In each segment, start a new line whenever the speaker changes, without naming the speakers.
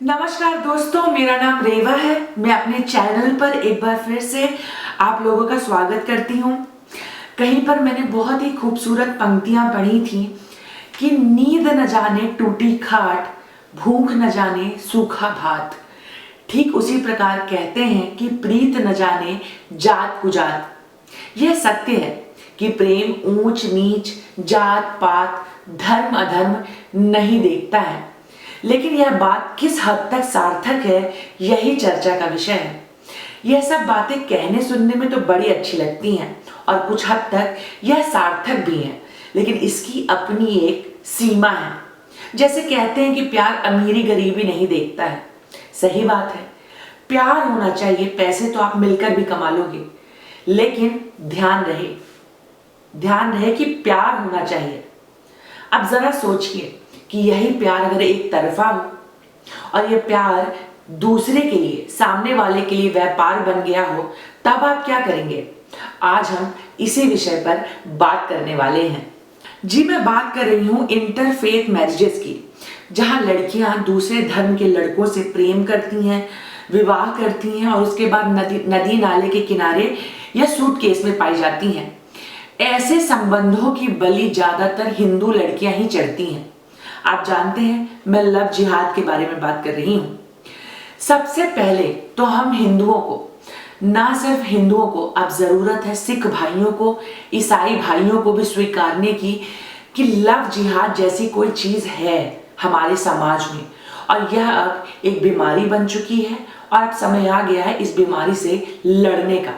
नमस्कार दोस्तों, मेरा नाम रेवा है। मैं अपने चैनल पर एक बार फिर से आप लोगों का स्वागत करती हूँ। कहीं पर मैंने बहुत ही खूबसूरत पंक्तियाँ पढ़ी थी कि नींद न जाने टूटी खाट, भूख न जाने सूखा भात। ठीक उसी प्रकार कहते हैं कि प्रीत न जाने जात कुजात। यह सत्य है कि प्रेम ऊंच नीच, जात पात, धर्म अधर्म नहीं देखता है, लेकिन यह बात किस हद तक सार्थक है, यही चर्चा का विषय है। यह सब बातें कहने सुनने में तो बड़ी अच्छी लगती हैं और कुछ हद तक यह सार्थक भी है, लेकिन इसकी अपनी एक सीमा है। जैसे कहते हैं कि प्यार अमीरी गरीबी नहीं देखता है। सही बात है, प्यार होना चाहिए। पैसे तो आप मिलकर भी कमा लोगे, लेकिन ध्यान रहे कि प्यार होना चाहिए। अब जरा सोचिए कि यही प्यार अगर एक तरफा हो और यह प्यार दूसरे के लिए, सामने वाले के लिए व्यापार बन गया हो, तब आप क्या करेंगे? आज हम इसी विषय पर बात करने वाले हैं। जी, मैं बात कर रही हूँ इंटरफेथ मैरिजेस की, जहां लड़कियां दूसरे धर्म के लड़कों से प्रेम करती हैं, विवाह करती हैं और उसके बाद नदी नाले के किनारे या सूटकेस में पाई जाती हैं। ऐसे संबंधों की बलि ज्यादातर हिंदू लड़कियां ही चढ़ती हैं। आप जानते हैं, मैं लव जिहाद के बारे में बात कर रही हूं। सबसे पहले तो हम हिंदुओं को, ना सिर्फ हिंदुओं को, अब जरूरत है सिख भाइयों को, ईसाई भाइयों को भी स्वीकारने की कि लव जिहाद जैसी कोई चीज है हमारे समाज में, और यह अब एक बीमारी बन चुकी है और अब समय आ गया है इस बीमारी से लड़ने का।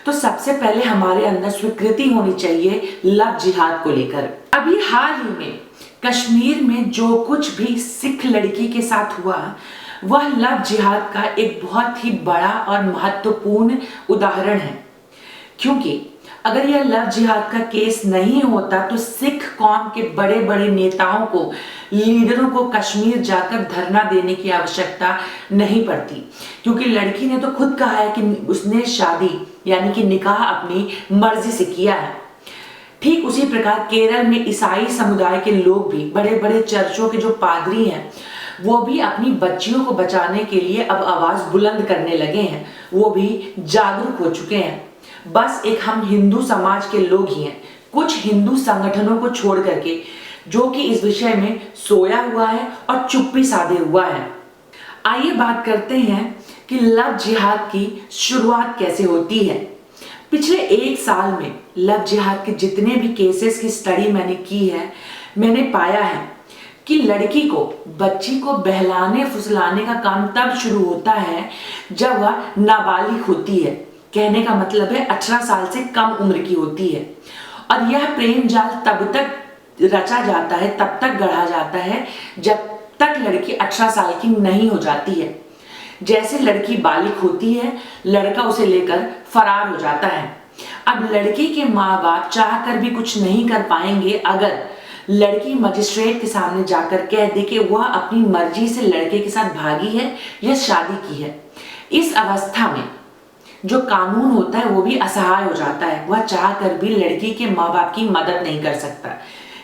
तो सबसे पहले हमारे अंदर स्वीकृति होनी चाहिए लव जिहाद को लेकर। अभी हाल ही में कश्मीर में जो कुछ भी सिख लड़की के साथ हुआ, वह लव जिहाद का एक बहुत ही बड़ा और महत्वपूर्ण उदाहरण है। क्योंकि अगर यह लव जिहाद का केस नहीं होता तो सिख कौम के बड़े बड़े नेताओं को, लीडरों को कश्मीर जाकर धरना देने की आवश्यकता नहीं पड़ती। क्योंकि लड़की ने तो खुद कहा है कि उसने शादी यानी कि निकाह अपनी मर्जी से किया है। ठीक उसी प्रकार केरल में ईसाई समुदाय के लोग भी, बड़े बड़े चर्चों के जो पादरी हैं, वो भी अपनी बच्चियों को बचाने के लिए अब आवाज बुलंद करने लगे हैं। वो भी जागरूक हो चुके हैं। बस एक हम हिंदू समाज के लोग ही हैं, कुछ हिंदू संगठनों को छोड़ करके, जो कि इस विषय में सोया हुआ है और चुप्पी साधे हुआ है। आइए बात करते हैं कि लव जिहाद की शुरुआत कैसे होती है। पिछले एक साल में लव जिहाद के जितने भी केसेस की स्टडी मैंने की है, मैंने पाया है कि लड़की को, बच्ची को बहलाने फुसलाने का काम तब शुरू होता है जब वह नाबालिग होती है। कहने का मतलब है 18 साल से कम उम्र की होती है। और यह प्रेम जाल तब तक रचा जाता है, तब तक गढ़ा जाता है जब तक लड़की 18 साल की नहीं हो जाती है। जैसे लड़की बालिग होती है, लड़का उसे लेकर फरार हो जाता है। अब लड़की के माँ बाप चाह कर भी कुछ नहीं कर पाएंगे अगर लड़की मजिस्ट्रेट के सामने जाकर कह दे कि वह अपनी मर्जी से लड़के के साथ भागी है या शादी की है। इस अवस्था में जो कानून होता है वो भी असहाय हो जाता है। वह चाह कर भी लड़की के माँ बाप की मदद नहीं कर सकता,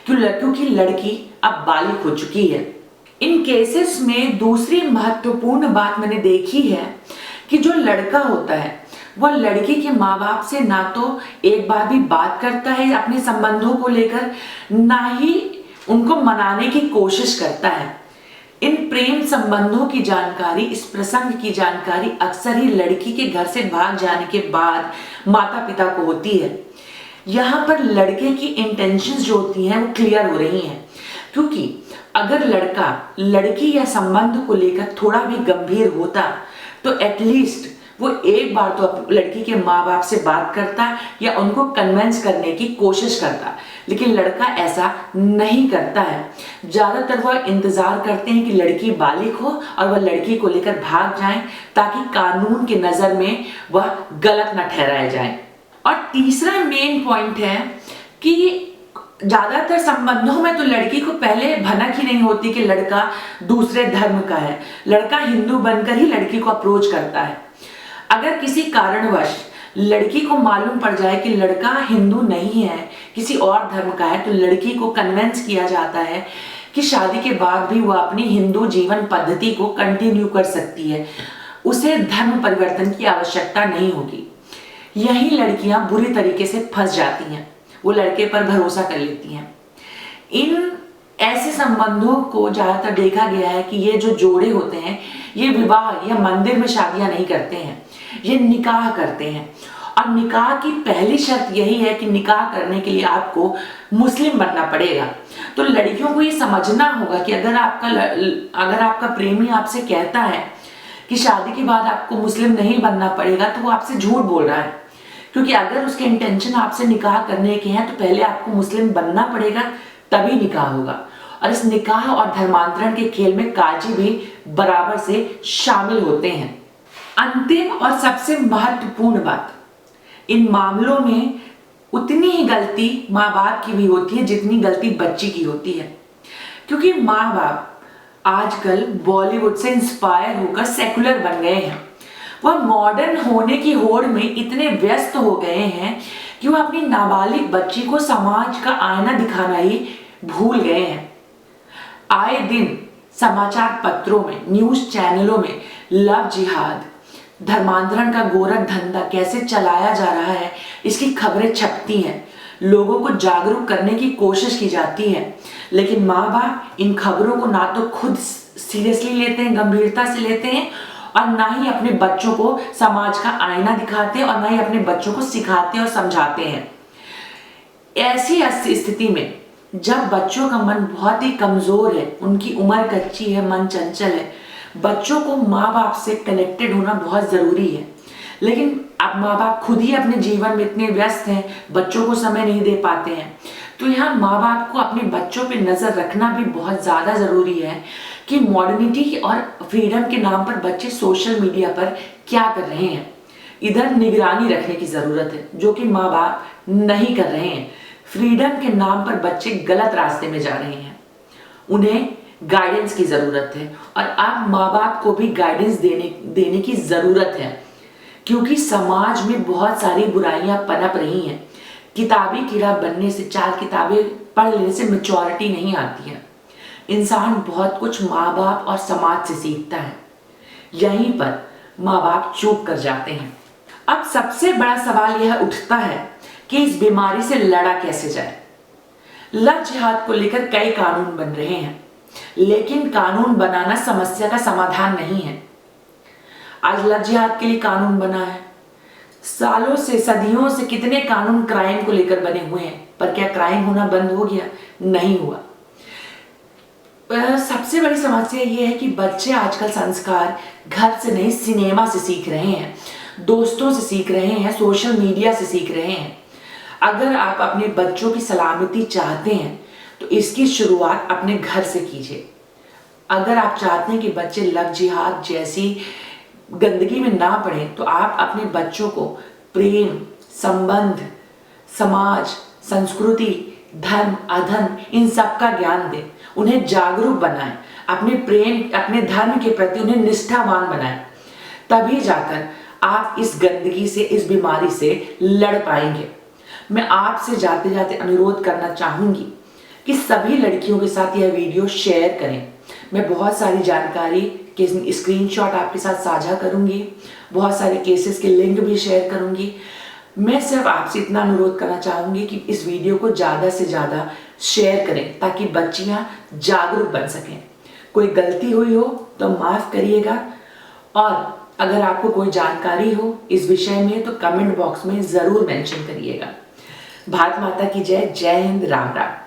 क्योंकि लड़की अब बालिग हो चुकी है। इन केसेस में दूसरी महत्वपूर्ण बात मैंने देखी है कि जो लड़का होता है वह लड़की के माँ बाप से ना तो एक बार भी बात करता है अपने संबंधों को लेकर, ना ही उनको मनाने की कोशिश करता है। इन प्रेम संबंधों की जानकारी, इस प्रसंग की जानकारी अक्सर ही लड़की के घर से भाग जाने के बाद माता पिता को होती है। यहाँ पर लड़के की इंटेंशंस जो होती हैं वो क्लियर हो रही हैं, क्योंकि अगर लड़का लड़की या संबंध को लेकर थोड़ा भी गंभीर होता तो एटलीस्ट वो एक बार तो लड़की के माँ बाप से बात करता या उनको कन्विंस करने की कोशिश करता। लेकिन लड़का ऐसा नहीं करता है। ज्यादातर वह इंतजार करते हैं कि लड़की बालिग हो और वह लड़की को लेकर भाग जाएं, ताकि कानून की नजर में वह गलत न ठहराया जाए। और तीसरा मेन पॉइंट है कि ज्यादातर संबंधों में तो लड़की को पहले भनक ही नहीं होती कि लड़का दूसरे धर्म का है। लड़का हिंदू बनकर ही लड़की को अप्रोच करता है। अगर किसी कारणवश लड़की को मालूम पड़ जाए कि लड़का हिंदू नहीं है, किसी और धर्म का है, तो लड़की को कन्विंस किया जाता है कि शादी के बाद भी वो अपनी हिंदू जीवन पद्धति को कंटिन्यू कर सकती है, उसे धर्म परिवर्तन की आवश्यकता नहीं होगी। यही लड़कियां बुरी तरीके से फंस जाती हैं, वो लड़के पर भरोसा कर लेती हैं। इन ऐसे संबंधों को ज्यादातर देखा गया है कि ये जो जोड़े होते हैं ये विवाह या मंदिर में शादियां नहीं करते हैं, ये निकाह करते हैं। और निकाह की पहली शर्त यही है कि निकाह करने के लिए आपको मुस्लिम बनना पड़ेगा। तो लड़कियों को ये समझना होगा कि अगर आपका प्रेमी आपसे कहता है कि शादी के बाद आपको मुस्लिम नहीं बनना पड़ेगा, तो वो आपसे झूठ बोल रहा है। क्योंकि अगर उसके इंटेंशन आपसे निकाह करने के हैं तो पहले आपको मुस्लिम बनना पड़ेगा, तभी निकाह होगा। और इस निकाह और धर्मांतरण के खेल में काजी भी बराबर से शामिल होते हैं। अंतिम और सबसे महत्वपूर्ण बात, इन मामलों में उतनी ही गलती माँ बाप की भी होती है जितनी गलती बच्ची की होती है। क्योंकि माँ बाप आजकल बॉलीवुड से इंस्पायर होकर सेकुलर बन गए हैं। वह मॉडर्न होने की होड़ में इतने व्यस्त हो गए हैं कि वह अपनी नाबालिग बच्ची को समाज का आईना दिखाना ही भूल गए हैं। आए दिन समाचार पत्रों में, न्यूज चैनलों में लव जिहाद, धर्मांतरण का गोरख धंधा कैसे चलाया जा रहा है, इसकी खबरें छपती हैं। लोगों को जागरूक करने की कोशिश की जाती है, लेकिन माँ बाप इन खबरों को ना तो खुद सीरियसली लेते हैं, गंभीरता से लेते हैं, और ना ही अपने बच्चों को समाज का आईना दिखाते हैं, और ना ही अपने बच्चों को सिखाते और समझाते हैं। ऐसी स्थिति में जब बच्चों का मन बहुत ही कमजोर है, उनकी उम्र कच्ची है, मन चंचल है, बच्चों को माँ बाप से कनेक्टेड होना बहुत जरूरी है। लेकिन अब माँ बाप खुद ही अपने जीवन में इतने व्यस्त हैं, बच्चों को समय नहीं दे पाते हैं। तो यहाँ माँ बाप को अपने बच्चों पे नजर रखना भी बहुत ज्यादा जरूरी है कि मॉडर्निटी और फ्रीडम के नाम पर बच्चे सोशल मीडिया पर क्या कर रहे हैं। इधर निगरानी रखने की जरूरत है, जो कि माँ बाप नहीं कर रहे हैं। फ्रीडम के नाम पर बच्चे गलत रास्ते में जा रहे हैं, उन्हें गाइडेंस की जरूरत है। और अब माँ बाप को भी गाइडेंस देने की जरूरत है, क्योंकि समाज में बहुत सारी बुराइयां पनप रही हैं। किताबी कीड़ा बनने से, 4 किताबें पढ़ लेने से मैच्योरिटी नहीं आती है। इंसान बहुत कुछ माँ बाप और समाज से सीखता है, यहीं पर माँ बाप चूक कर जाते हैं। अब सबसे बड़ा सवाल यह उठता है कि इस बीमारी से लड़ा कैसे जाए। लव जिहाद को लेकर कई कानून बन रहे हैं, लेकिन कानून बनाना समस्या का समाधान नहीं है। आज लव जिहाद के लिए कानून बना है, सालों से, सदियों से कितने कानून क्राइम को लेकर बने हुए हैं, पर क्या क्राइम होना बंद हो गया? नहीं हुआ। सबसे बड़ी समस्या यह है कि बच्चे आजकल संस्कार घर से नहीं, सिनेमा से सीख रहे हैं, दोस्तों से सीख रहे हैं, सोशल मीडिया से सीख रहे हैं। अगर आप अपने बच्चों की सलामती चाहते हैं तो इसकी शुरुआत अपने घर से कीजिए। अगर आप चाहते हैं कि बच्चे लव जिहाद जैसी गंदगी में ना पड़े, तो आप अपने बच्चों को प्रेम, संबंध, समाज, संस्कृति, धर्म, अधर्म, इन सब का ज्ञान दें, उन्हें जागरूक बनाएं, अपने प्रेम, अपने धर्म के प्रति उन्हें निष्ठावान बनाएं। तभी जाकर आप इस गंदगी से, इस बीमारी से लड़ पाएंगे। मैं आपसे जाते जाते अनुरोध करना चाहूंगी कि सभी लड़कियों के साथ यह वीडियो शेयर करें। मैं बहुत सारी जानकारी के स्क्रीनशॉट आपके साथ साझा करूंगी, बहुत सारे केसेस के लिंक भी शेयर करूंगी। मैं सिर्फ आपसे इतना अनुरोध करना चाहूंगी कि इस वीडियो को ज़्यादा से ज़्यादा शेयर करें, ताकि बच्चियां जागरूक बन सकें। कोई गलती हुई हो तो माफ़ करिएगा, और अगर आपको कोई जानकारी हो इस विषय में तो कमेंट बॉक्स में ज़रूर मेंशन करिएगा। भारत माता की जय। जय हिंद। राम राम।